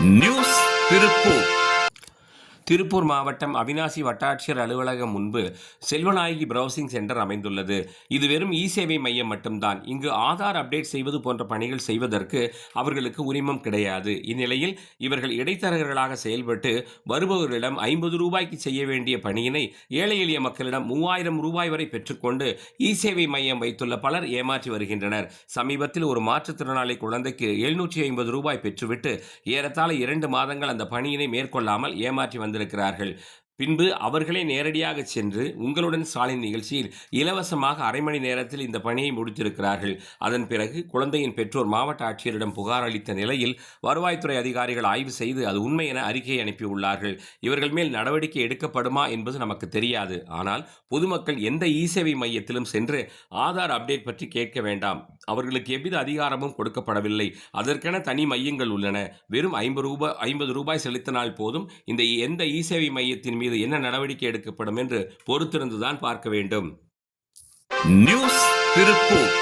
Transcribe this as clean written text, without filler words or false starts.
News Tiruppur. Tiruppur மாவட்டம் அவிநாசி வட்டாட்சியர் அலுவலகம் முன்பு செல்வநாயகி பிரவுசிங் சென்டர் அமைந்துள்ளது. இது வெறும் இ-சேவை மையம் மட்டும்தான். இங்கு ஆதார் அப்டேட் செய்வது போன்ற பணிகள் செய்வதற்கு அவர்களுக்கு உரிமம் கிடையாது. இந்நிலையில் இவர்கள் இடைத்தரகர்களாக செயல்பட்டு வருபவர்களிடம் 50 ரூபாய்க்கு செய்ய வேண்டிய பணியினை ஏழை எளிய மக்களிடம் 3000 ரூபாய் வரை பெற்றுக்கொண்டு இ-சேவை மையம் வைத்துள்ள பலர் ஏமாற்றி வருகின்றனர். சமீபத்தில் ஒரு மாற்றுத்திறனாளி குழந்தைக்கு 750 ரூபாய் பெற்றுவிட்டு ஏறத்தாழ 2 மாதங்கள் அந்த பணியினை மேற்கொள்ளாமல் ஏமாற்றி வந்திருக்கிறார்கள். பின்பு அவர்களே நேரடியாக சென்று உங்களுடன் ஸ்டாலின் நிகழ்ச்சியில் இலவசமாக அரை மணி நேரத்தில் இந்த பணியை முடித்திருக்கிறார்கள். அதன் பிறகு குழந்தையின் பெற்றோர் மாவட்ட ஆட்சியரிடம் புகார் அளித்த நிலையில் வருவாய்த்துறை அதிகாரிகள் ஆய்வு செய்து அது உண்மை என அறிக்கை அனுப்பியுள்ளார்கள். இவர்கள் மேல் நடவடிக்கை எடுக்கப்படுமா என்பது நமக்கு தெரியாது. ஆனால் பொதுமக்கள் எந்த இ-சேவை மையத்திலும் சென்று ஆதார் அப்டேட் பற்றி கேட்க வேண்டாம். அவர்களுக்கு எவ்வித அதிகாரமும் கொடுக்கப்படவில்லை. அதற்கென தனி மையங்கள் உள்ளன. வெறும் 50 ரூபாய் செலுத்தினால் போதும். எந்த இ-சேவை மையத்தின் மீது என்ன நடவடிக்கை எடுக்கப்படும் என்று பொறுத்திருந்துதான் பார்க்க வேண்டும். நியூஸ் திருப்பூர்.